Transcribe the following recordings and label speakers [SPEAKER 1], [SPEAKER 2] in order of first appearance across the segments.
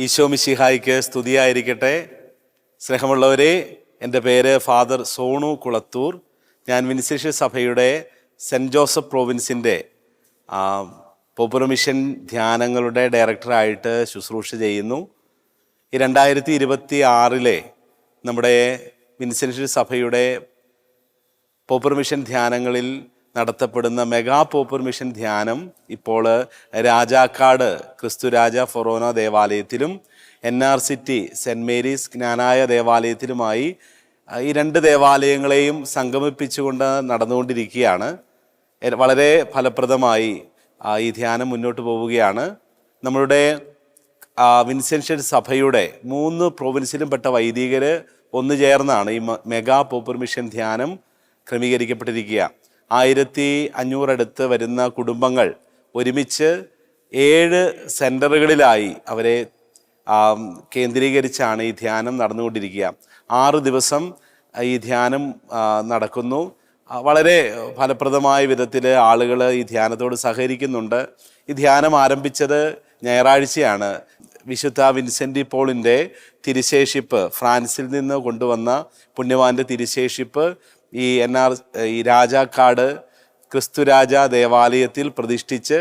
[SPEAKER 1] ഈശോ മിശിഹായ്ക്ക് സ്തുതിയായിരിക്കട്ടെ. സ്നേഹമുള്ളവരെ, എൻ്റെ പേര് ഫാദർ സോണു കുളത്തൂർ. ഞാൻ വിൻസെൻഷ്യസ് സഭയുടെ സെൻറ്റ് ജോസഫ് പ്രോവിൻസിൻ്റെ പോപ്പുലർ മിഷൻ ധ്യാനങ്ങളുടെ ഡയറക്ടറായിട്ട് ശുശ്രൂഷ ചെയ്യുന്നു. ഈ 2026 നമ്മുടെ വിൻസെൻഷ്യസ് സഭയുടെ പോപ്പുലർ മിഷൻ ധ്യാനങ്ങളിൽ നടത്തപ്പെടുന്ന മെഗാ പോപ്പുലർ മിഷൻ ധ്യാനം ഇപ്പോൾ രാജാക്കാട് ക്രിസ്തുരാജ ഫൊറോന ദേവാലയത്തിലും NRCT സെൻറ്റ് മേരീസ് ജ്ഞാനായ ദേവാലയത്തിലുമായി ഈ 2 ദേവാലയങ്ങളെയും സംഗമിപ്പിച്ചുകൊണ്ട് നടന്നുകൊണ്ടിരിക്കുകയാണ്. വളരെ ഫലപ്രദമായി ഈ ധ്യാനം മുന്നോട്ട് പോവുകയാണ്. നമ്മളുടെ വിൻസെൻഷ്യസ് സഭയുടെ 3 പ്രൊവിൻസിലും പെട്ട വൈദികർ ഒന്നു ചേർന്നാണ് ഈ മെഗാ പോപ്പുലർ മിഷൻ ധ്യാനം ക്രമീകരിക്കപ്പെട്ടിരിക്കുക. 1500 അടുത്ത് വരുന്ന കുടുംബങ്ങൾ ഒരുമിച്ച് 7 സെൻറ്ററുകളിലായി അവരെ കേന്ദ്രീകരിച്ചാണ് ഈ ധ്യാനം നടന്നുകൊണ്ടിരിക്കുക. 6 ദിവസം ഈ ധ്യാനം നടക്കുന്നു. വളരെ ഫലപ്രദമായ വിധത്തിൽ ആളുകൾ ഈ ധ്യാനത്തോട് സഹകരിക്കുന്നുണ്ട്. ഈ ധ്യാനം ആരംഭിച്ചത് ഞായറാഴ്ചയാണ്. വിശുദ്ധ വിൻസെൻ്റ് പോളിൻ്റെ തിരുശേഷിപ്പ്, ഫ്രാൻസിൽ നിന്ന് കൊണ്ടുവന്ന പുണ്യവാൻ്റെ തിരുശേഷിപ്പ് ഈ രാജാക്കാട് ക്രിസ്തുരാജ ദേവാലയത്തിൽ പ്രതിഷ്ഠിച്ച്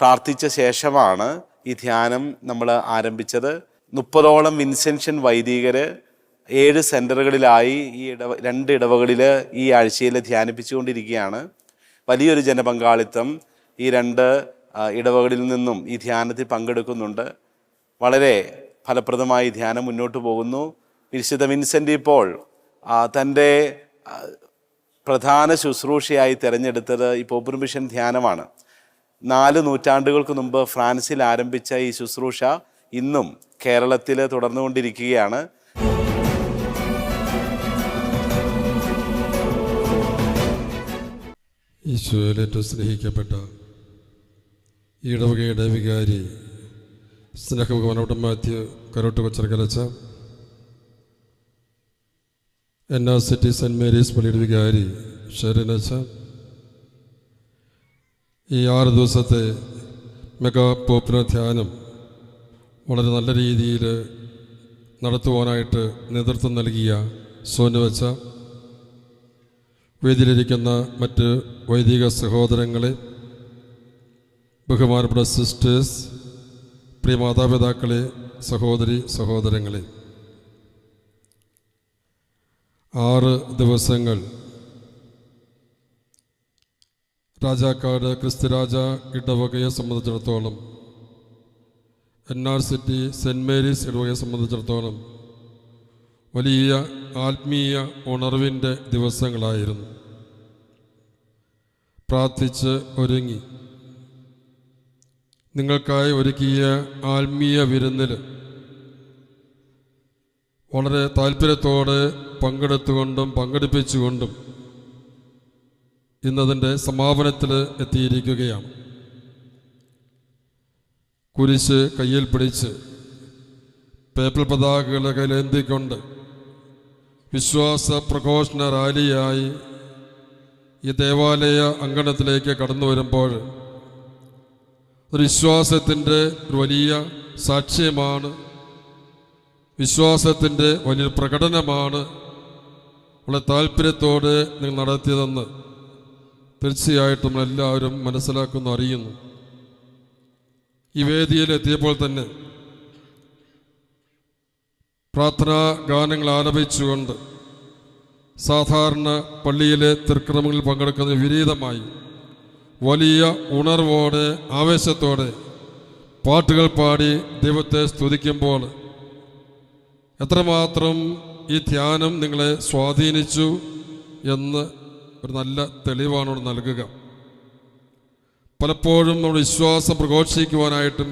[SPEAKER 1] പ്രാർത്ഥിച്ച ശേഷമാണ് ഈ ധ്യാനം നമ്മൾ ആരംഭിച്ചത്. 30ഓളം വിൻസെൻഷ്യൻ വൈദികർ 7 സെൻറ്ററുകളിലായി ഈ 2 ഇടവകളിൽ ഈ ആഴ്ചയിൽ ധ്യാനിപ്പിച്ചുകൊണ്ടിരിക്കുകയാണ്. വലിയൊരു ജനപങ്കാളിത്തം ഈ 2 ഇടവകളിൽ നിന്നും ഈ ധ്യാനത്തിൽ പങ്കെടുക്കുന്നുണ്ട്. വളരെ ഫലപ്രദമായി ധ്യാനം മുന്നോട്ട് പോകുന്നു. വിശുദ്ധ വിൻസെൻ്റ് പോൾ തൻ്റെ പ്രധാന ശുശ്രൂഷയായി തിരഞ്ഞെടുത്തത് ഈ പോപ്പുലർ മിഷൻ ധ്യാനമാണ്. 4 നൂറ്റാണ്ടുകൾക്ക് മുമ്പ് ഫ്രാൻസിൽ ആരംഭിച്ച ഈ ശുശ്രൂഷ ഇന്നും കേരളത്തിൽ തുടർന്നുകൊണ്ടിരിക്കുകയാണ്.
[SPEAKER 2] ഈശോയിൽ ഏറ്റവും സ്നേഹിക്കപ്പെട്ട ഇടവകയുടെ വികാരി സ്നേഹഭഗവാനോട്ടം മാത്യു കരോട്ട് കൊച്ചർക്കലച്ച, NRCT സെൻറ്റ് മേരീസ് പള്ളിയുടെ വികാരി ഷെറിനച്ച, ഈ 6 ദിവസത്തെ മെഗാ പോപ്പുലർ ധ്യാനം വളരെ നല്ല രീതിയിൽ നടത്തുവാനായിട്ട് നേതൃത്വം നൽകിയ സോനുവച്ച, വേദിയിലിരിക്കുന്ന മറ്റ് വൈദിക സഹോദരങ്ങളെ, ബഹുമാനപ്പെട്ട സിസ്റ്റേഴ്സ്, പ്രിയ മാതാപിതാക്കളെ, സഹോദരങ്ങളെ, 6 ദിവസങ്ങൾ രാജാക്കാട് ക്രിസ്തുരാജ ഇടവകയെ സംബന്ധിച്ചിടത്തോളം, NRCT സെൻറ്റ് മേരീസ് ഇടവകയെ സംബന്ധിച്ചിടത്തോളം വലിയ ആത്മീയ ഉണർവിൻ്റെ ദിവസങ്ങളായിരുന്നു. പ്രാർത്ഥിച്ച് ഒരുങ്ങി നിങ്ങൾക്കായി ഒരുക്കിയ ആത്മീയ വിരുന്നിൽ വളരെ താല്പര്യത്തോടെ പങ്കെടുത്തുകൊണ്ടും പങ്കെടുപ്പിച്ചുകൊണ്ടും ഇന്നതിൻ്റെ സമാപനത്തിൽ എത്തിയിരിക്കുകയാണ്. കുരിശ് കയ്യിൽ പിടിച്ച് പേപ്പൽ പതാകകളെ കയ്യിലേന്തിക്കൊണ്ട് വിശ്വാസ പ്രഘോഷണ റാലിയായി ഈ ദേവാലയ അങ്കണത്തിലേക്ക് കടന്നു വരുമ്പോൾ ഒരു വിശ്വാസത്തിൻ്റെ ഒരു വലിയ സാക്ഷ്യമാണ്, വിശ്വാസത്തിൻ്റെ വലിയൊരു പ്രകടനമാണ് വളരെ താല്പര്യത്തോടെ നിങ്ങൾ നടത്തിയതെന്ന് തീർച്ചയായിട്ടും നമ്മളെല്ലാവരും മനസ്സിലാക്കുന്നു, അറിയുന്നു. ഈ വേദിയിലെത്തിയപ്പോൾ തന്നെ പ്രാർത്ഥനാ ഗാനങ്ങൾ ആലപിച്ചുകൊണ്ട് സാധാരണ പള്ളിയിലെ തിരുക്രമങ്ങളിൽ പങ്കെടുക്കുന്ന വിപരീതമായി വലിയ ഉണർവോടെ ആവേശത്തോടെ പാട്ടുകൾ പാടി ദൈവത്തെ സ്തുതിക്കുമ്പോൾ എത്രമാത്രം ഈ ധ്യാനം നിങ്ങളെ സ്വാധീനിച്ചു എന്ന് ഒരു നല്ല തെളിവാണ് ഇവിടെ നൽകുക. പലപ്പോഴും നമ്മുടെ വിശ്വാസം പ്രഘോഷിക്കുവാനായിട്ടും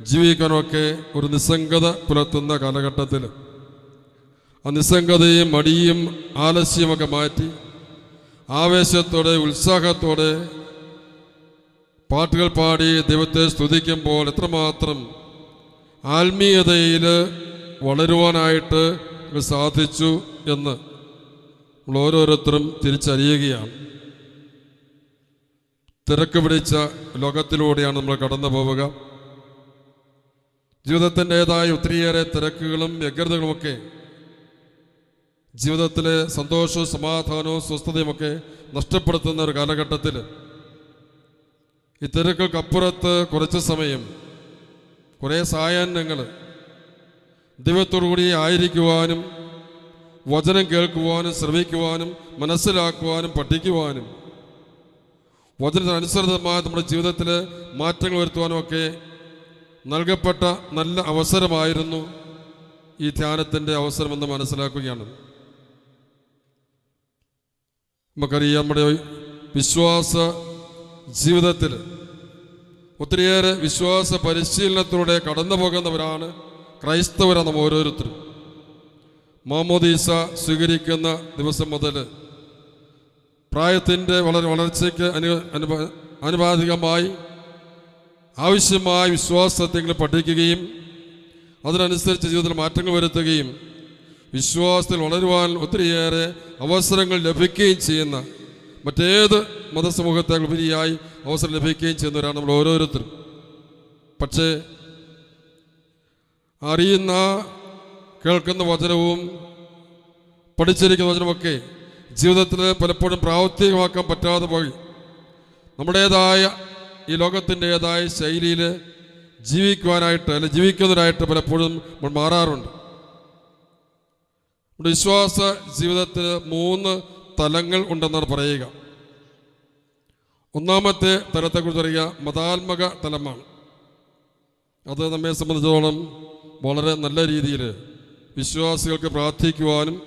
[SPEAKER 2] ജീവിക്കാനൊക്കെ ഒരു നിസ്സംഗത പുലർത്തുന്ന കാലഘട്ടത്തിൽ ആ നിസ്സംഗതയും മടിയും ആലസ്യമൊക്കെ മാറ്റി ആവേശത്തോടെ ഉത്സാഹത്തോടെ പാട്ടുകൾ പാടി ദൈവത്തെ സ്തുതിക്കുമ്പോൾ എത്രമാത്രം ആത്മീയതയിൽ വളരുവാനായിട്ട് സാധിച്ചു എന്ന് നമ്മൾ ഓരോരുത്തരും തിരിച്ചറിയുകയാണ്. തിരക്ക് പിടിച്ച ലോകത്തിലൂടെയാണ് നമ്മൾ കടന്നു പോവുക. ജീവിതത്തിൻ്റെതായ ഒത്തിരിയേറെ തിരക്കുകളും വ്യഗ്രതകളുമൊക്കെ ജീവിതത്തിലെ സന്തോഷവും സമാധാനവും സ്വസ്ഥതയുമൊക്കെ നഷ്ടപ്പെടുത്തുന്ന ഒരു കാലഘട്ടത്തിൽ ഈ തിരക്കുകൾക്കപ്പുറത്ത് കുറച്ച് സമയം, കുറേ സായാഹ്നങ്ങൾ ദൈവത്തോടുകൂടി ആയിരിക്കുവാനും വചനം കേൾക്കുവാനും ശ്രവിക്കുവാനും മനസ്സിലാക്കുവാനും പഠിക്കുവാനും വചനത്തിനനുസൃതമായ നമ്മുടെ ജീവിതത്തിൽ മാറ്റങ്ങൾ വരുത്തുവാനും ഒക്കെ നൽകപ്പെട്ട നല്ല അവസരമായിരുന്നു ഈ ധ്യാനത്തിൻ്റെ അവസരമെന്ന് മനസ്സിലാക്കുകയാണ്. നമുക്കറിയാം, നമ്മുടെ വിശ്വാസ ജീവിതത്തിൽ ഒത്തിരിയേറെ വിശ്വാസ പരിശീലനത്തിലൂടെ കടന്നു പോകുന്നവരാണ് ക്രൈസ്തവരാണ് നാം ഓരോരുത്തരും. മാമോദീസ സ്വീകരിക്കുന്ന ദിവസം മുതൽ പ്രായത്തിൻ്റെ വളർച്ചയ്ക്ക് അനുപാതികമായി ആവശ്യമായ വിശ്വാസസത്യങ്ങൾ പഠിക്കുകയും അതിനനുസരിച്ച് ജീവിതത്തിൽ മാറ്റങ്ങൾ വരുത്തുകയും വിശ്വാസത്തിൽ വളരുവാൻ ഒത്തിരിയേറെ അവസരങ്ങൾ ലഭിക്കുകയും ചെയ്യുന്ന, മറ്റേത് മതസമൂഹത്തേക്കാൾ ഉപരിയായി അവസരം ലഭിക്കുകയും ചെയ്യുന്നവരാണ് നമ്മൾ ഓരോരുത്തരും. പക്ഷേ അറിയുന്ന കേൾക്കുന്ന വചനവും പഠിച്ചിരിക്കുന്ന വചനമൊക്കെ ജീവിതത്തിൽ പലപ്പോഴും പ്രാവർത്തികമാക്കാൻ പറ്റാതെ പോയി നമ്മുടേതായ ഈ ലോകത്തിൻ്റെതായ ശൈലിയിൽ ജീവിക്കുവാനായിട്ട് അല്ലെ ജീവിക്കുന്നതിനായിട്ട് പലപ്പോഴും നമ്മൾ മാറാറുണ്ട്. നമ്മുടെ വിശ്വാസ ജീവിതത്തിൽ 3 തലങ്ങൾ ഉണ്ടെന്നാണ് പറയുക. ഒന്നാമത്തെ തലത്തെക്കുറിച്ച് പറയുക മതാത്മക തലമാണ്. അത് നമ്മെ സംബന്ധിച്ചിടത്തോളം വളരെ നല്ല രീതിയിൽ വിശ്വാസികൾക്ക് പ്രാർത്ഥിക്കുവാനും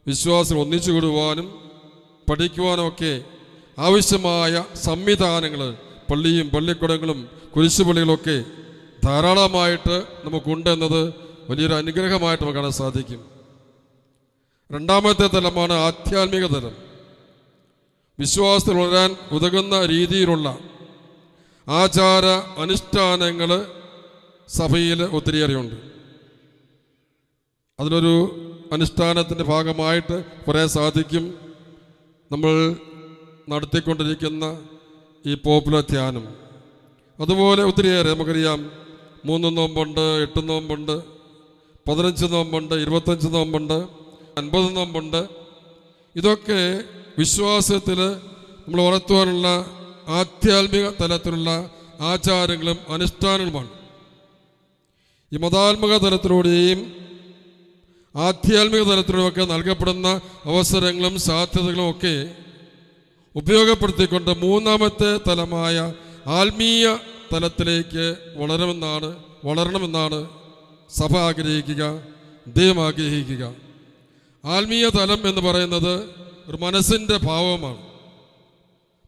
[SPEAKER 2] വിശ്വാസികൾ ഒന്നിച്ചുകൂടുവാനും പഠിക്കുവാനും ഒക്കെ ആവശ്യമായ സംവിധാനങ്ങൾ, പള്ളിയും പള്ളിക്കുടങ്ങളും കുരിശുപള്ളികളൊക്കെ ധാരാളമായിട്ട് നമുക്കുണ്ടെന്നത് വലിയൊരു അനുഗ്രഹമായിട്ട് നമുക്ക് കാണാൻ സാധിക്കും. രണ്ടാമത്തെ തലമാണ് ആധ്യാത്മിക തലം. വിശ്വാസത്തിൽ വളരാൻ ഉതകുന്ന രീതിയിലുള്ള ആചാര അനുഷ്ഠാനങ്ങൾ സഭയിൽ ഒത്തിരിയേറെയുണ്ട്. അതിലൊരു അനുഷ്ഠാനത്തിൻ്റെ ഭാഗമായിട്ട് പറയാൻ സാധിക്കും നമ്മൾ നടത്തിക്കൊണ്ടിരിക്കുന്ന ഈ പോപ്പുലർ ധ്യാനം. അതുപോലെ ഒത്തിരിയേറെ നമുക്കറിയാം, 3 നോമ്പുണ്ട്, 8 നോമ്പുണ്ട്, 15 നോമ്പുണ്ട്, 25 നോമ്പുണ്ട്, 50 നോമ്പുണ്ട്. ഇതൊക്കെ വിശ്വാസത്തിൽ നമ്മൾ വളർത്തുവാനുള്ള ആധ്യാത്മിക തലത്തിലുള്ള ആചാരങ്ങളും അനുഷ്ഠാനങ്ങളുമാണ്. ഈ മതാത്മക തലത്തിലൂടെയും ആധ്യാത്മിക തലത്തിലൂടെയൊക്കെ നൽകപ്പെടുന്ന അവസരങ്ങളും സാധ്യതകളും ഒക്കെ ഉപയോഗപ്പെടുത്തിക്കൊണ്ട് മൂന്നാമത്തെ തലമായ ആത്മീയ തലത്തിലേക്ക് വളരണമെന്നാണ് സഭ ആഗ്രഹിക്കുക, ദൈവം ആഗ്രഹിക്കുക. ആത്മീയ തലം എന്ന് പറയുന്നത് ഒരു മനസ്സിൻ്റെ ഭാവമാണ്.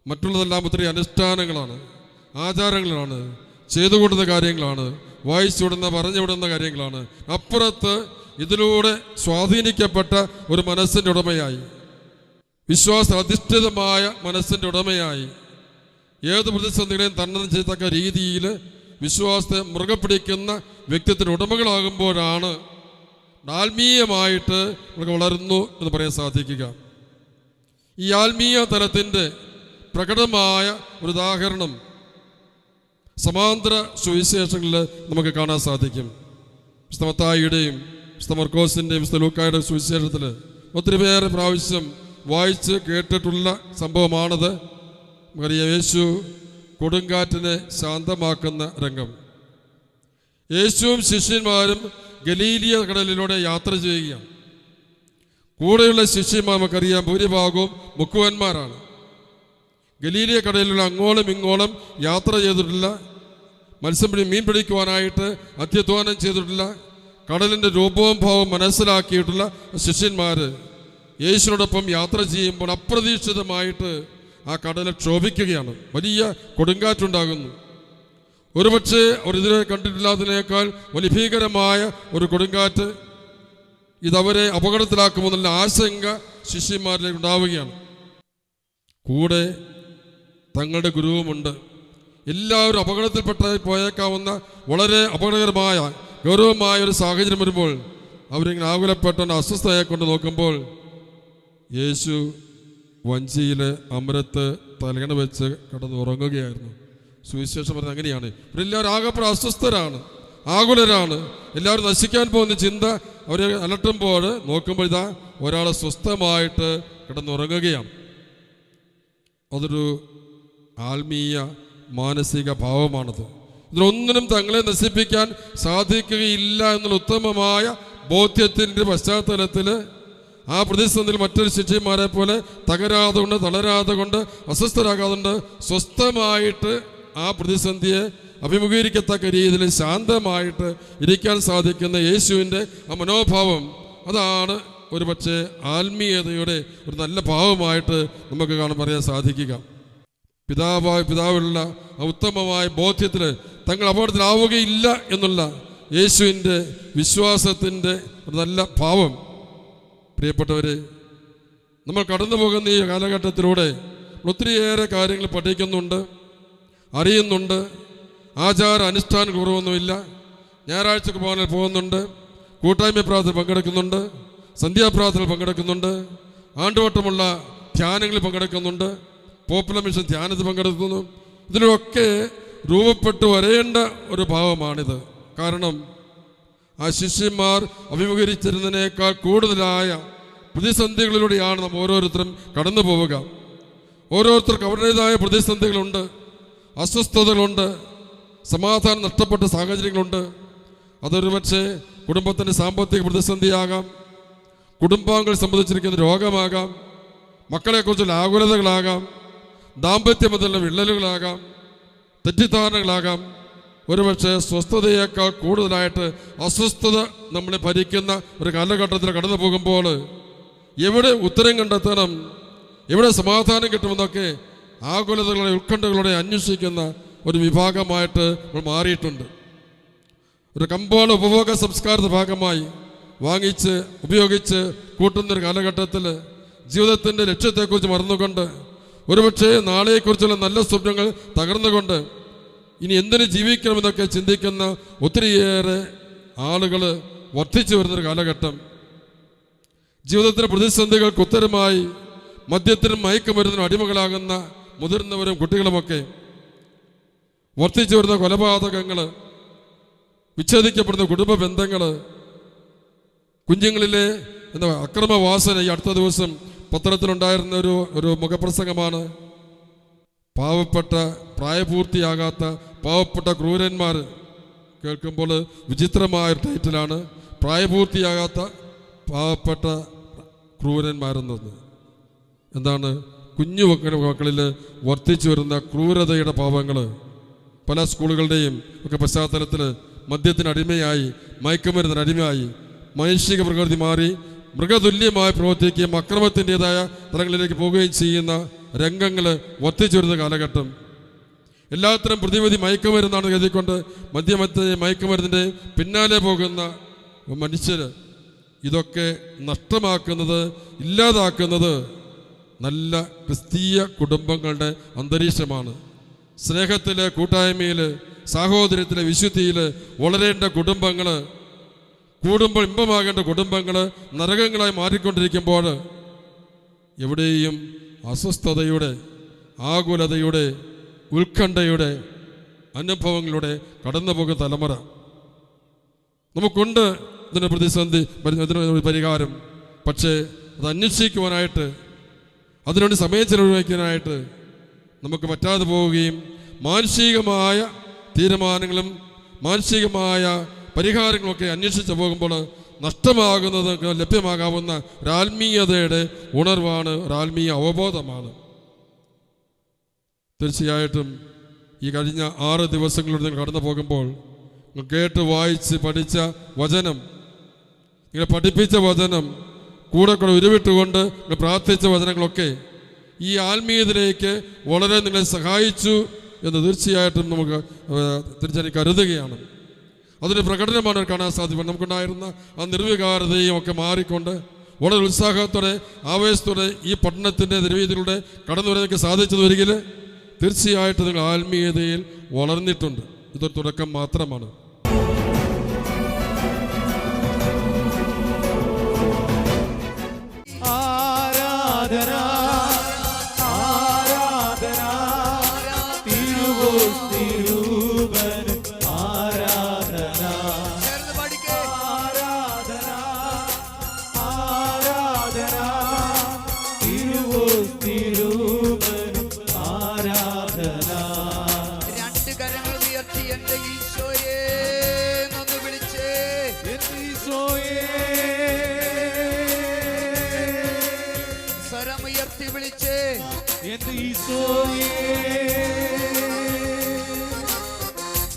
[SPEAKER 2] മറ്റുള്ളതെല്ലാം ഒത്തിരി അനുഷ്ഠാനങ്ങളാണ്, ആചാരങ്ങളാണ്, ചെയ്തുകൂടുന്ന കാര്യങ്ങളാണ്, വായിച്ചുവിടുന്ന പറഞ്ഞുവിടുന്ന കാര്യങ്ങളാണ്. അപ്പുറത്ത് ഇതിലൂടെ സ്വാധീനിക്കപ്പെട്ട ഒരു മനസ്സിൻ്റെ ഉടമയായി, വിശ്വാസ അധിഷ്ഠിതമായ മനസ്സിൻ്റെ ഉടമയായി, ഏത് പ്രതിസന്ധികളെയും തരണം ചെയ്യത്തക്ക രീതിയിൽ വിശ്വാസത്തെ മുറുകെ പിടിക്കുന്ന വ്യക്തിത്വത്തിന് ഉടമകളാകുമ്പോഴാണ് ആത്മീയമായിട്ട് നമുക്ക് വളരുന്നു എന്ന് പറയാൻ സാധിക്കുക. ഈ ആത്മീയ തലത്തിൻ്റെ പ്രകടമായ ഒരു ഉദാഹരണം സമാന്തര സുവിശേഷങ്ങളിൽ നമുക്ക് കാണാൻ സാധിക്കും. വിശുദ്ധ മത്തായിയുടെയും വിശുദ്ധ മർക്കോസിൻ്റെയും വിശുദ്ധ ലൂക്കായുടെ സുവിശേഷത്തിൽ ഒത്തിരി പേരെ പ്രാവശ്യം വായിച്ച് കേട്ടിട്ടുള്ള സംഭവമാണത്. നമുക്കറിയാം, യേശു കൊടുങ്കാറ്റിനെ ശാന്തമാക്കുന്ന രംഗം. യേശുവും ശിഷ്യന്മാരും ഗലീലിയ കടലിലൂടെ യാത്ര ചെയ്യുകയാണ്. കൂടെയുള്ള ശിഷ്യന്മാർ നമുക്കറിയാം ഭൂരിഭാഗവും മുക്കുവന്മാരാണ്. ഗലീലിയ കടലിലുള്ള അങ്ങോളം ഇങ്ങോളം യാത്ര ചെയ്തിട്ടില്ല, മീൻ പിടിക്കുവാനായിട്ട് അത്യധ്വാനം ചെയ്തിട്ടില്ല, കടലിൻ്റെ രൂപവും ഭാവവും മനസ്സിലാക്കിയിട്ടുള്ള ശിഷ്യന്മാർ യേശുവിനോടൊപ്പം യാത്ര ചെയ്യുമ്പോൾ അപ്രതീക്ഷിതമായിട്ട് ആ കടൽ ക്ഷോഭിക്കുകയാണ്. വലിയ കൊടുങ്കാറ്റുണ്ടാകുന്നു. ഒരുപക്ഷെ അവരിതിനെ കണ്ടിട്ടില്ലാത്തതിനേക്കാൾ വലിയ ഭീകരമായ ഒരു കൊടുങ്കാറ്റ്. ഇതവരെ അപകടത്തിലാക്കുമെന്നുള്ള ആശങ്ക ശിഷ്യന്മാരിലേക്ക് ഉണ്ടാവുകയാണ്. കൂടെ തങ്ങളുടെ ഗുരുവുമുണ്ട്. എല്ലാവരും അപകടത്തിൽപ്പെട്ട് പോയേക്കാവുന്ന വളരെ അപകടകരമായ ഗൗരവമായ ഒരു സാഹചര്യം വരുമ്പോൾ അവരിങ്ങനെ ആകുലപ്പെട്ടുകൊണ്ട് അസ്വസ്ഥയായിക്കൊണ്ട് നോക്കുമ്പോൾ യേശു വഞ്ചിയിൽ അമരത്ത് തലകണ വെച്ച് കിടന്ന് ഉറങ്ങുകയായിരുന്നു. സുവിശേഷം പറഞ്ഞത് അങ്ങനെയാണ്. ഇവരെല്ലാവരും ആകെപ്പെടെ അസ്വസ്ഥരാണ്, ആകുലരാണ്, എല്ലാവരും നശിക്കാൻ പോകുന്ന ചിന്ത അവരെ അലട്ടുമ്പോൾ നോക്കുമ്പോൾ ഇതാ ഒരാൾ സ്വസ്ഥമായിട്ട് കിടന്നുറങ്ങുകയാണ്. അതൊരു ആത്മീയ മാനസിക ഭാവമാണത്. ഇതിലൊന്നിനും തങ്ങളെ നശിപ്പിക്കാൻ സാധിക്കുകയില്ല എന്നുള്ള ഉത്തമമായ ബോധ്യത്തിൻ്റെ പശ്ചാത്തലത്തിൽ ആ പ്രതിസന്ധിയിൽ മറ്റൊരു ശിഷ്യന്മാരെ പോലെ തകരാതെ കൊണ്ട്, തളരാതെ കൊണ്ട്, അസ്വസ്ഥരാകാതെ സ്വസ്ഥമായിട്ട് ആ പ്രതിസന്ധിയെ അഭിമുഖീകരിക്കത്തക്ക രീതിയിൽ ശാന്തമായിട്ട് ഇരിക്കാൻ സാധിക്കുന്ന യേശുവിൻ്റെ ആ മനോഭാവം, അതാണ് ഒരു പക്ഷേ ആത്മീയതയുടെ ഒരു നല്ല ഭാവമായിട്ട് നമുക്ക് പറയാൻ സാധിക്കുക. പിതാവിലുള്ള ഉത്തമമായ ബോധ്യത്തിൽ തങ്ങൾ അപകടത്തിലാവുകയില്ല എന്നുള്ള യേശുവിൻ്റെ വിശ്വാസത്തിൻ്റെ ഒരു നല്ല ഭാവം. പ്രിയപ്പെട്ടവരെ, നമ്മൾ കടന്നു പോകുന്ന ഈ കാലഘട്ടത്തിലൂടെ ഒത്തിരിയേറെ കാര്യങ്ങൾ പഠിക്കുന്നുണ്ട്, അറിയുന്നുണ്ട്. ആചാര അനുഷ്ഠാന കുറവൊന്നുമില്ല. ഞായറാഴ്ച കുർബാനയിൽ പോകുന്നുണ്ട്, കൂട്ടായ്മ പ്രാർത്ഥന പങ്കെടുക്കുന്നുണ്ട്, സന്ധ്യാപ്രാർത്ഥനയിൽ പങ്കെടുക്കുന്നുണ്ട്, ആണ്ടുവട്ടമുള്ള ധ്യാനങ്ങളിൽ പങ്കെടുക്കുന്നുണ്ട്, പോപ്പുലർ മിഷൻ ധ്യാനത്തിൽ പങ്കെടുക്കുന്നു. ഇതിലൊക്കെ രൂപപ്പെട്ടു വരേണ്ട ഒരു ഭാവമാണിത്. കാരണം ആ ശിഷ്യന്മാർ അഭിമുഖീകരിച്ചിരുന്നതിനേക്കാൾ കൂടുതലായ പ്രതിസന്ധികളിലൂടെയാണ് നാം ഓരോരുത്തരും കടന്നു പോവുക. ഓരോരുത്തർക്കും അവരുടേതായ പ്രതിസന്ധികളുണ്ട്, അസ്വസ്ഥതകളുണ്ട്, സമാധാനം നഷ്ടപ്പെട്ട സാഹചര്യങ്ങളുണ്ട്. അതൊരു പക്ഷേ കുടുംബത്തിൻ്റെ സാമ്പത്തിക പ്രതിസന്ധിയാകാം, കുടുംബാംഗങ്ങൾ സംബന്ധിച്ചിരിക്കുന്ന രോഗമാകാം, മക്കളെക്കുറിച്ചുള്ള ആകുലതകളാകാം, ദാമ്പത്യമതിലുള്ള വിള്ളലുകളാകാം, തെറ്റിദ്ധാരണകളാകാം. ഒരുപക്ഷെ സ്വസ്ഥതയേക്കാൾ കൂടുതലായിട്ട് അസ്വസ്ഥത നമ്മളെ ഭരിക്കുന്ന ഒരു കാലഘട്ടത്തിൽ കടന്നു പോകുമ്പോൾ എവിടെ ഉത്തരം കണ്ടെത്തണം, എവിടെ സമാധാനം കിട്ടുമെന്നൊക്കെ ആകുലതകളുടെ ഉത്കണ്ഠകളുടെ അന്വേഷിക്കുന്ന ഒരു വിഭാഗമായിട്ട് നമ്മൾ മാറിയിട്ടുണ്ട്. ഒരു കമ്പോള ഉപഭോഗ സംസ്കാരത്തിന്റെ ഭാഗമായി വാങ്ങിച്ച് ഉപയോഗിച്ച് കൂട്ടുന്നൊരു കാലഘട്ടത്തിൽ ജീവിതത്തിൻ്റെ ലക്ഷ്യത്തെക്കുറിച്ച് മറന്നുകൊണ്ട്, ഒരുപക്ഷെ നാളെക്കുറിച്ചുള്ള നല്ല സ്വപ്നങ്ങൾ തകർന്നുകൊണ്ട് ഇനി എന്തിനു ജീവിക്കണമെന്നൊക്കെ ചിന്തിക്കുന്ന ഒത്തിരിയേറെ ആളുകൾ വർദ്ധിച്ചു വരുന്നൊരു കാലഘട്ടം. ജീവിതത്തിലെ പ്രതിസന്ധികൾക്ക് ഉത്തരമായി മദ്യത്തിനും മയക്കുമരുന്നിനും അടിമകളാകുന്ന മുതിർന്നവരും കുട്ടികളുമൊക്കെ, വർദ്ധിച്ചു വരുന്ന കൊലപാതകങ്ങൾ, വിച്ഛേദിക്കപ്പെടുന്ന കുടുംബ ബന്ധങ്ങൾ, കുഞ്ഞുങ്ങളിലെ അക്രമവാസന. ഈ അടുത്ത ദിവസം പത്രത്തിലുണ്ടായിരുന്ന ഒരു മുഖപ്രസംഗമാണ്. പാവപ്പെട്ട പ്രായപൂർത്തിയാകാത്ത പാവപ്പെട്ട ക്രൂരന്മാർ. കേൾക്കുമ്പോൾ വിചിത്രമായ ടൈറ്റിലാണ്, പ്രായപൂർത്തിയാകാത്ത പാവപ്പെട്ട ക്രൂരന്മാരെന്നത്. എന്താണ്? കുഞ്ഞു മക്കളിൽ വർദ്ധിച്ചു വരുന്ന ക്രൂരതയുടെ പാവങ്ങൾ. പല സ്കൂളുകളുടെയും ഒക്കെ പശ്ചാത്തലത്തിൽ മദ്യത്തിന് അടിമയായി, മയക്കുമരുന്നിന് അടിമയായി, മാനുഷിക പ്രകൃതി മാറി മൃഗതുല്യമായി പ്രവർത്തിക്കുകയും അക്രമത്തിൻ്റെതായ തലങ്ങളിലേക്ക് പോവുകയും ചെയ്യുന്ന രംഗങ്ങൾ വർദ്ധിച്ചു വരുന്ന കാലഘട്ടം. എല്ലാത്തരം പ്രതിവിധി മയക്കുമരുന്നാണ് കരുതിക്കൊണ്ട് മയക്കുമരുന്നിൻ്റെ പിന്നാലെ പോകുന്ന മനുഷ്യർ ഇതൊക്കെ നഷ്ടമാക്കുന്നത്, ഇല്ലാതാക്കുന്നത് നല്ല ക്രിസ്തീയ കുടുംബങ്ങളുടെ അന്തരീക്ഷമാണ്. സ്നേഹത്തിൽ, കൂട്ടായ്മയിൽ, സാഹോദര്യത്തിലെ വിശുദ്ധിയിൽ വളരേണ്ട കുടുംബങ്ങൾ, കൂടുമ്പോൾ ഇമ്പമാകേണ്ട കുടുംബങ്ങൾ നരകങ്ങളായി മാറിക്കൊണ്ടിരിക്കുമ്പോൾ എവിടെയും അസ്വസ്ഥതയുടെ, ആകുലതയുടെ, ഉത്കണ്ഠയുടെ അനുഭവങ്ങളുടെ കടന്നു പോകുന്ന തലമുറ നമുക്കുണ്ട്. ഇതിന് പ്രതിസന്ധി, ഇതിന് പരിഹാരം. പക്ഷേ അത് അന്വേഷിക്കുവാനായിട്ട്, അതിനുവേണ്ടി സമയം ചെലവഴിക്കാനായിട്ട് നമുക്ക് പറ്റാതെ പോവുകയും മാനസികമായ തീരുമാനങ്ങളും മാനസികമായ പരിഹാരങ്ങളൊക്കെ അന്വേഷിച്ച് പോകുമ്പോൾ നഷ്ടമാകുന്നത് ലഭ്യമാകാവുന്ന ഒരാത്മീയതയുടെ ഉണർവാണ്, ഒരാത്മീയ അവബോധമാണ്. തീർച്ചയായിട്ടും ഈ കഴിഞ്ഞ 6 ദിവസങ്ങളിലൂടെ നിങ്ങൾ കടന്നു പോകുമ്പോൾ നിങ്ങൾ കേട്ട് വായിച്ച് പഠിച്ച വചനം, നിങ്ങൾ പഠിപ്പിച്ച വചനം, കൂടെ ഉരുവിട്ടുകൊണ്ട് നിങ്ങൾ പ്രാർത്ഥിച്ച വചനങ്ങളൊക്കെ ഈ ആത്മീയതയിലേക്ക് വളരെ നിങ്ങളെ സഹായിച്ചു എന്ന് തീർച്ചയായിട്ടും നമുക്ക് തിരിച്ചറിയാൻ കരുതുകയാണ്. അതിൻ്റെ പ്രകടനമാണ് കാണാൻ സാധിക്കും. നമുക്കുണ്ടായിരുന്ന ആ നിർവികാരതയും ഒക്കെ മാറിക്കൊണ്ട് വളരെ ഉത്സാഹത്തോടെ, ആവേശത്തോടെ ഈ പഠനത്തിൻ്റെ നിർവീതിയിലൂടെ കടന്നു വരാനൊക്കെ സാധിച്ചതൊരിക്കൽ തീർച്ചയായിട്ടും നിങ്ങൾ ആത്മീയതയിൽ വളർന്നിട്ടുണ്ട്. ഇതൊരു തുടക്കം മാത്രമാണ്.
[SPEAKER 3] ആരാധന ആരാധന തിരുവോസ്തിരൂപൻ ആരാധന എന്റെ ഈശോയേ.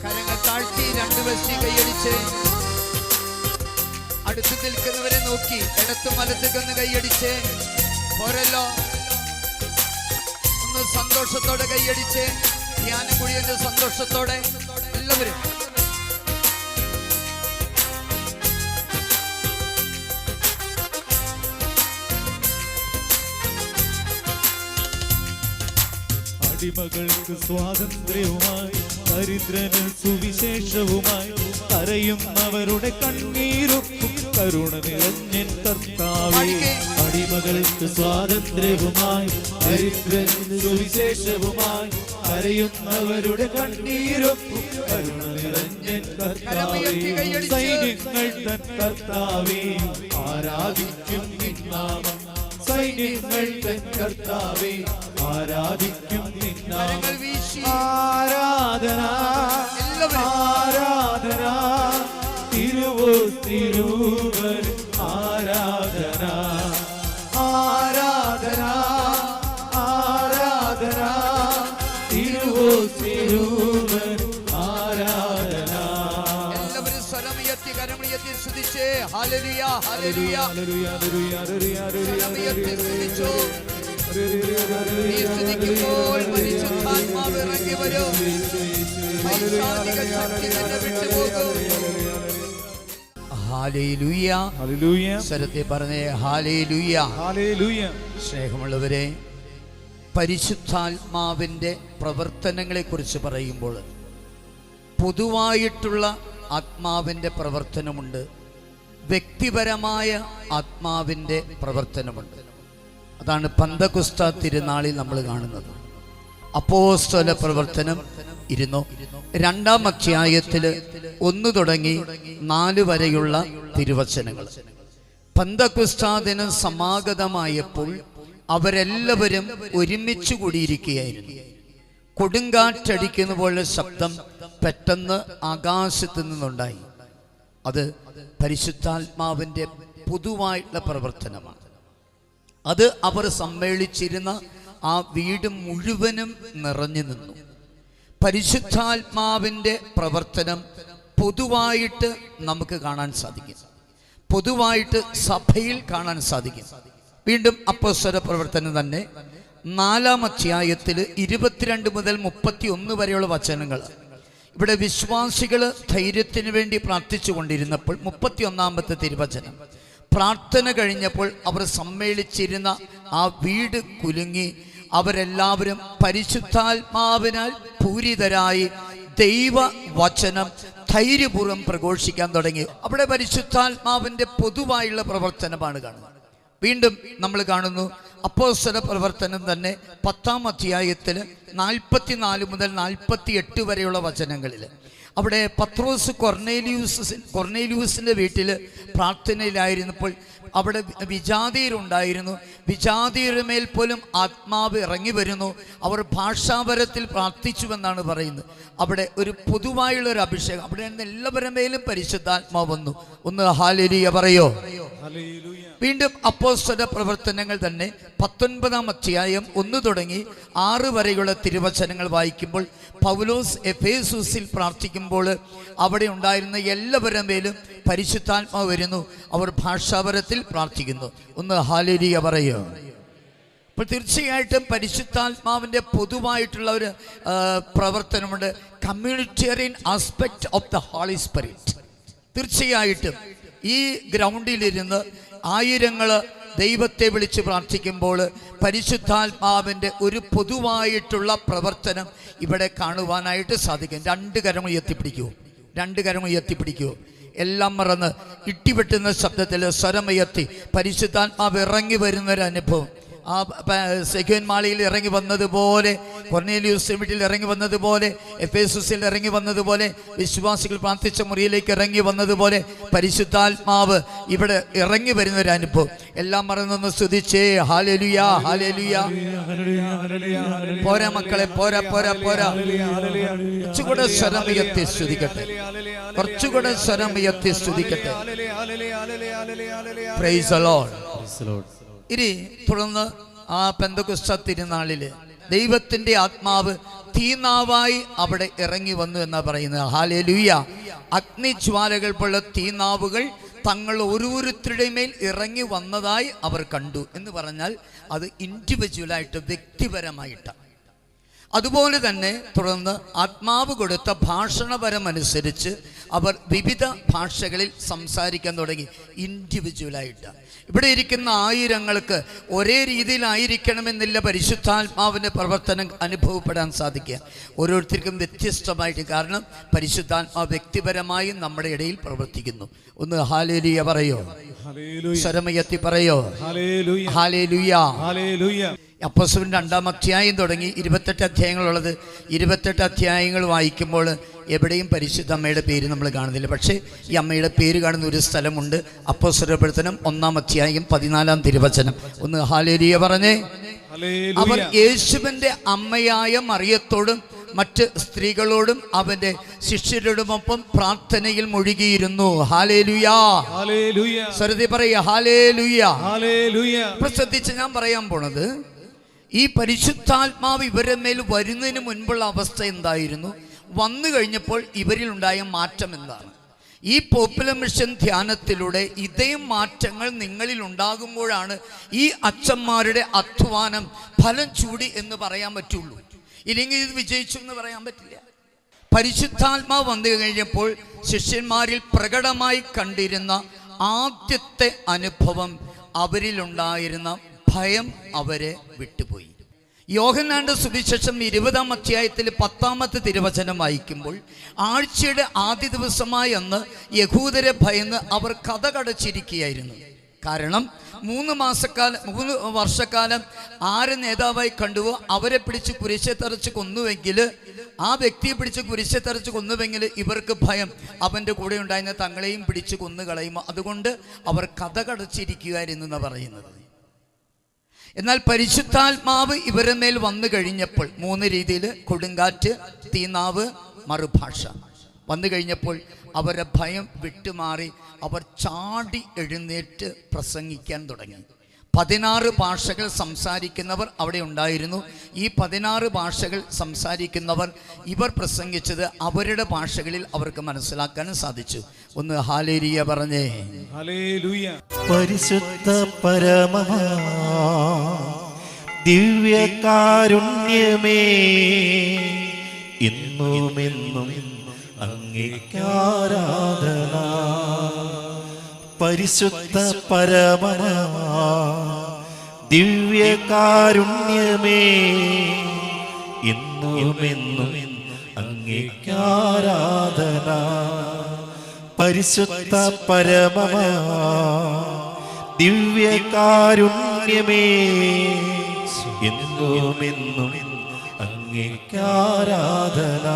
[SPEAKER 4] കരങ്ങൾ താഴ്ത്തി രണ്ട് വശി കൈയടിച്ച് അടുത്ത് നിൽക്കുന്നവരെ നോക്കി ഇടത്തും വലത്തേക്കൊന്ന് കൈയടിച്ച് പോരല്ലോ. ഒന്ന് സന്തോഷത്തോടെ കൈയടിച്ച് ധ്യാനം കൂടിയതിന്റെ സന്തോഷത്തോടെ എല്ലാവരും.
[SPEAKER 3] അടിമകൾക്ക് സ്വാതന്ത്ര്യവുമായി ദരിദ്രന് സുവിശേഷവുമായി കരയുന്നവരുടെ കണ്ണീരൊക്കും കരുണ നിറഞ്ഞൻ കർത്താവേ. അടിമകൾക്ക് സ്വാതന്ത്ര്യവുമായി ദരിദ്രന് സുവിശേഷവുമായി കരയുന്നവരുടെ കണ്ണീരൊക്കും കരുണ നിറഞ്ഞൻ കർത്താവേ. സൈന്യങ്ങൾ തൻ കർത്താവേ ആരാധിക്കും നിൻ നാമം. സൈന്യങ്ങൾ തൻ കർത്താവേ ആരാധിക്കും നിൻ നാമം. ആരാധന ആരാധന തിരുവോസ്തിരൂപൻ ആരാധന ആരാധന ആരാധന തിരുവോസ്തിരൂപൻ ആരാധന.
[SPEAKER 4] എല്ലാവരും സ്വരമുയർത്തി കരമുയർത്തി സ്തുതിച്ച് ഹല്ലേലൂയ ഹല്ലേലൂയ
[SPEAKER 3] ഹല്ലേലൂയ ഹല്ലേലൂയ
[SPEAKER 4] സ്വരമുയർത്തി സ്തുതിച്ചു. നീ സ്തുതിക്കുമ്പോൾ പരിശുദ്ധാത്മാവ് ഇറങ്ങി വരും. പൈശാചിക ശക്തി നിന്നെ വിട്ടുപോകും. ഹല്ലേലൂയ
[SPEAKER 3] ഹല്ലേലൂയ
[SPEAKER 4] സ്വരത്തെ പറഞ്ഞേ ഹല്ലേലൂയ
[SPEAKER 3] ഹല്ലേലൂയ.
[SPEAKER 4] സ്നേഹമുള്ളവരെ, പരിശുദ്ധാത്മാവിൻ്റെ പ്രവർത്തനങ്ങളെ കുറിച്ച് പറയുമ്പോൾ പൊതുവായിട്ടുള്ള ആത്മാവിൻ്റെ പ്രവർത്തനമുണ്ട്, വ്യക്തിപരമായ ആത്മാവിൻ്റെ പ്രവർത്തനമുണ്ട്. അതാണ് പന്തക്കുസ്ത തിരുനാളിൽ നമ്മൾ കാണുന്നത്. അപ്പോസ്തല പ്രവർത്തനം 2-ാം അധ്യായത്തിൽ 1 തുടങ്ങി 4 വരെയുള്ള തിരുവചനങ്ങൾ. പന്തക്കുസ്ത ദിനം സമാഗതമായപ്പോൾ അവരെല്ലാവരും ഒരുമിച്ച് കൂടിയിരിക്കുകയായിരുന്നു. കൊടുങ്കാറ്റടിക്കുന്ന പോലെ ശബ്ദം പെട്ടെന്ന് ആകാശത്ത് നിന്നുണ്ടായി. അത് പരിശുദ്ധാത്മാവിൻ്റെ പൊതുവായിട്ടുള്ള പ്രവർത്തനമാണ്. അത് അവർ സമ്മേളിച്ചിരുന്ന ആ വീട് മുഴുവനും നിറഞ്ഞു നിന്നു. പരിശുദ്ധാത്മാവിൻ്റെ പ്രവർത്തനം പൊതുവായിട്ട് നമുക്ക് കാണാൻ സാധിക്കും, പൊതുവായിട്ട് സഭയിൽ കാണാൻ സാധിക്കും. വീണ്ടും അപ്പോസ്തല പ്രവർത്തനം തന്നെ 4-ാം അധ്യായത്തിൽ 22 മുതൽ 31 വരെയുള്ള വചനങ്ങൾ. ഇവിടെ വിശ്വാസികൾ ധൈര്യത്തിന് വേണ്ടി പ്രാർത്ഥിച്ചു കൊണ്ടിരുന്നപ്പോൾ 31-ാമത്തെ തിരുവചനം, പ്രാർത്ഥന കഴിഞ്ഞപ്പോൾ അവർ സമ്മേളിച്ചിരുന്ന ആ വീട് കുലുങ്ങി. അവരെല്ലാവരും പരിശുദ്ധാത്മാവിനാൽ പൂരിതരായി ദൈവവചനം ധൈര്യപൂർവ്വം പ്രഘോഷിക്കാൻ തുടങ്ങി. അവിടെ പരിശുദ്ധാത്മാവിൻ്റെ പൊതുവായുള്ള പ്രവർത്തനമാണ് കാണുന്നത്. വീണ്ടും നമ്മൾ കാണുന്നു അപ്പോസ്തല പ്രവർത്തനം തന്നെ 10-ാം അധ്യായത്തിൽ 44 മുതൽ 48 വരെയുള്ള വചനങ്ങളിൽ. അവിടെ പത്രോസ് കൊർന്നേലിയൂസിൻ്റെ വീട്ടിൽ പ്രാർത്ഥനയിലായിരുന്നപ്പോൾ അവിടെ വിജാതിയരുണ്ടായിരുന്നു. വിജാതിയരുടെ മേൽ പോലും ആത്മാവ് ഇറങ്ങി വരുന്നു. അവർ ഭാഷാപരത്തിൽ പ്രാർത്ഥിച്ചുവെന്നാണ് പറയുന്നത്. അവിടെ ഒരു പൊതുവായുള്ളൊരു അഭിഷേകം, അവിടെ നിന്ന് എല്ലാവരുടെ മേലും പരിശുദ്ധാത്മാവ് വന്നു. ഒന്ന് ഹല്ലേലൂയ പറയോ. വീണ്ടും അപ്പോസ്തല പ്രവർത്തനങ്ങൾ തന്നെ 19-ാം അധ്യായം 1 തുടങ്ങി 6 വരെയുള്ള തിരുവചനങ്ങൾ വായിക്കുമ്പോൾ പൗലോസ് എഫേസുസിൽ പ്രാർത്ഥിക്കുമ്പോൾ അവിടെ ഉണ്ടായിരുന്ന എല്ലാവരുടെ മേലും പരിശുദ്ധാത്മാവ് വരുന്നു. അവർ ഭാഷാപരത്തിൽ പ്രാർത്ഥിക്കുന്നു. ഒന്ന് ഹല്ലേലൂയ പറയോ. അപ്പോൾ തീർച്ചയായിട്ടും പരിശുദ്ധാത്മാവിൻ്റെ പൊതുവായിട്ടുള്ള ഒരു പ്രവർത്തനമുണ്ട്, communitarian aspect of the Holy Spirit. തീർച്ചയായിട്ടും ഈ ഗ്രൗണ്ടിലിരുന്ന് ആയിരങ്ങൾ ദൈവത്തെ വിളിച്ച് പ്രാർത്ഥിക്കുമ്പോൾ പരിശുദ്ധാത്മാവിൻ്റെ ഒരു പൊതുവായിട്ടുള്ള പ്രവർത്തനം ഇവിടെ കാണുവാനായിട്ട് സാധിക്കും. 2 കരങ്ങൾ ഉയർത്തിപ്പിടിക്കൂ, 2 കരങ്ങൾ ഉയർത്തിപ്പിടിക്കൂ. എല്ലാം മറന്ന് ഇട്ടിവെട്ടുന്ന ശബ്ദത്തിൽ സ്വരമുയർത്തി പരിശുദ്ധാത്മാവ് ഇറങ്ങി വരുന്നൊരനുഭവം. ആ സെഖ്യോൻ മാളിയിൽ ഇറങ്ങി വന്നതുപോലെ, കൊർന്നേലിയൂസ് വീട്ടിൽ ഇറങ്ങി വന്നതുപോലെ, എഫേസുസിൽ ഇറങ്ങി വന്നതുപോലെ, വിശ്വാസികൾ പ്രാർത്ഥിച്ച മുറിയിലേക്ക് ഇറങ്ങി വന്നതുപോലെ പരിശുദ്ധാത്മാവ് ഇവിടെ ഇറങ്ങി വരുന്നൊരു അനുഭവം. എല്ലാം മറന്നൊന്ന് സ്തുതിച്ചേ ഹല്ലേലൂയ ഹല്ലേലൂയ. പോരാ മക്കളെ, പോരാ പോരാ പോരാ. കുറച്ചുകൂടെ സ്വരമുയർത്തി സ്തുതിക്കട്ടെ, കുറച്ചുകൂടെ സ്വരമുയർത്തി സ്തുതിക്കട്ടെ. Praise the Lord. ഇനി തുടർന്ന് ആ പെന്തക്കോസ്ത തിരുനാളില് ദൈവത്തിൻ്റെ ആത്മാവ് തീനാവായി അവിടെ ഇറങ്ങി വന്നു എന്നാ പറയുന്നത്. ഹല്ലേലൂയ. അഗ്നിജ്വാലകൾ പോലെ തീനാവുകൾ തങ്ങൾ ഓരോരുത്തരുടെ മേൽ ഇറങ്ങി വന്നതായി അവർ കണ്ടു എന്ന് പറഞ്ഞാൽ അത് ഇൻഡിവിജ്വലായിട്ട്, വ്യക്തിപരമായിട്ടാണ്. അതുപോലെ തന്നെ തുടർന്ന് ആത്മാവ് കൊടുത്ത ഭാഷണപരമനുസരിച്ച് അവർ വിവിധ ഭാഷകളിൽ സംസാരിക്കാൻ തുടങ്ങി, ഇൻഡിവിജ്വലായിട്ട്. ഇവിടെ ഇരിക്കുന്ന ആയിരങ്ങൾക്ക് ഒരേ രീതിയിലായിരിക്കണമെന്നില്ല പരിശുദ്ധാത്മാവിൻ്റെ പ്രവർത്തനം അനുഭവപ്പെടാൻ സാധിക്കുക. ഓരോരുത്തർക്കും വ്യത്യസ്തമായിട്ട്, കാരണം പരിശുദ്ധാത്മാവ് വ്യക്തിപരമായി നമ്മുടെ ഇടയിൽ പ്രവർത്തിക്കുന്നു. ഒന്ന് ഹല്ലേലൂയ പറയോ, സ്വരമുയർത്തി പറയോ, ഹല്ലേലൂയ. അപ്പോസ്തലരുടെ 2-ാം അധ്യായം തുടങ്ങി 28 അധ്യായങ്ങളുള്ളത്. 28 അധ്യായങ്ങൾ വായിക്കുമ്പോൾ എവിടെയും പരിശുദ്ധ അമ്മയുടെ പേര് നമ്മൾ കാണുന്നില്ല. പക്ഷേ ഈ അമ്മയുടെ പേര് കാണുന്ന ഒരു സ്ഥലമുണ്ട്. അപ്പോസ്തലരുടെ പ്രവർത്തനം 1-ാം അധ്യായം 14-ാം തിരുവചനം. ഒന്ന് ഹല്ലേലൂയ പറഞ്ഞേ. അവർ യേശുവിൻ്റെ അമ്മയായ മറിയത്തോടും മറ്റ് സ്ത്രീകളോടും അവന്റെ ശിഷ്യരോടുമൊപ്പം പ്രാർത്ഥനയിൽ മുഴുകിയിരുന്നു. ഹല്ലേലൂയ. സ്വരത്തിൽ പറയുക ഹല്ലേലൂയ. ശ്രദ്ധിച്ച് ഞാൻ പറയാൻ പോണത്, ഈ പരിശുദ്ധാത്മാവ് ഇവരുടെ മേൽ വരുന്നതിന് മുൻപുള്ള അവസ്ഥ എന്തായിരുന്നു, വന്നു കഴിഞ്ഞപ്പോൾ ഇവരിൽ ഉണ്ടായ മാറ്റം എന്താണ്? ഈ പോപ്പുലർ മിഷൻ ധ്യാനത്തിലൂടെ ഇതേ മാറ്റങ്ങൾ നിങ്ങളിൽ ഉണ്ടാകുമ്പോഴാണ് ഈ അച്ഛന്മാരുടെ അധ്വാനം ഫലം ചൂടി എന്ന് പറയാൻ പറ്റുള്ളൂ. ഇല്ലെങ്കിൽ ഇത് വിജയിച്ചു എന്ന് പറയാൻ പറ്റില്ല. പരിശുദ്ധാത്മാവ് വന്നു കഴിഞ്ഞപ്പോൾ ശിഷ്യന്മാരിൽ പ്രകടമായി കണ്ടിരുന്ന ആദ്യത്തെ അനുഭവം, അവരിലുണ്ടായിരുന്ന ഭയം അവരെ വിട്ടുപോയി. യോഹന്നാന്റെ സുവിശേഷം 20-ാം അധ്യായത്തിൽ 10-ാമത്തെ തിരുവചനം വായിക്കുമ്പോൾ, ആഴ്ചയുടെ ആദ്യ ദിവസമായി അന്ന് യഹൂദരെ ഭയന്ന് അവർ കതകടച്ചിരിക്കുകയായിരുന്നു. കാരണം 3 വർഷക്കാലം ആര് നേതാവായി കണ്ടുവോ അവരെ പിടിച്ച് കുരിശെ തറച്ച് കൊന്നുവെങ്കിൽ, ആ വ്യക്തിയെ പിടിച്ച് കുരിശെ തറച്ച് കൊന്നുവെങ്കിൽ ഇവർക്ക് ഭയം, അവൻ്റെ കൂടെ ഉണ്ടായിരുന്ന തങ്ങളെയും പിടിച്ച് കൊന്നുകളയുമോ. അതുകൊണ്ട് അവർ കതകടച്ചിരിക്കുകയായിരുന്നു എന്നാണ് പറയുന്നത്. എന്നാൽ പരിശുദ്ധാത്മാവ് ഇവരുടെ മേൽ വന്നു കഴിഞ്ഞപ്പോൾ 3 രീതിയിൽ, കൊടുങ്കാറ്റ്, തീനാവ്, മറുഭാഷ വന്നു കഴിഞ്ഞപ്പോൾ അവരുടെ ഭയം വിട്ടുമാറി അവർ ചാടി എഴുന്നേറ്റ് പ്രസംഗിക്കാൻ തുടങ്ങി. 16 ഭാഷകൾ സംസാരിക്കുന്നവർ അവിടെ ഉണ്ടായിരുന്നു. ഈ 16 ഭാഷകൾ സംസാരിക്കുന്നവർ ഇവർ പ്രസംഗിച്ചത് അവരുടെ ഭാഷകളിൽ അവർക്ക് മനസ്സിലാക്കാൻ സാധിച്ചു. ഒന്ന് ഹല്ലേലൂയ പറഞ്ഞേ.
[SPEAKER 5] പരിശുദ്ധ പരമമാ ദിവ്യകാരുണ്യമേ, ഇന്നുമെന്നും അങ്ങേക്കാരാധന. പരിശുദ്ധ പരമമാ ദിവ്യകാരുണ്യമേ, ഇന്നുമെന്നും അങ്ങേക്കാരാധന. പരിശുദ്ധ പരമമാ ദിവ്യകാരുണ്യമേ, എന്നുമെന്നും അങ്ങേക്കാരാധന.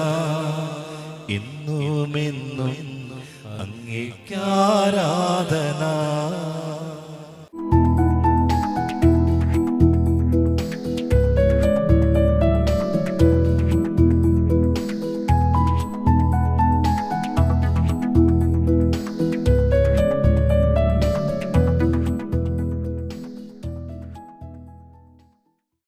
[SPEAKER 5] എന്നുമെന്നും അങ്ങേക്കാരാധന.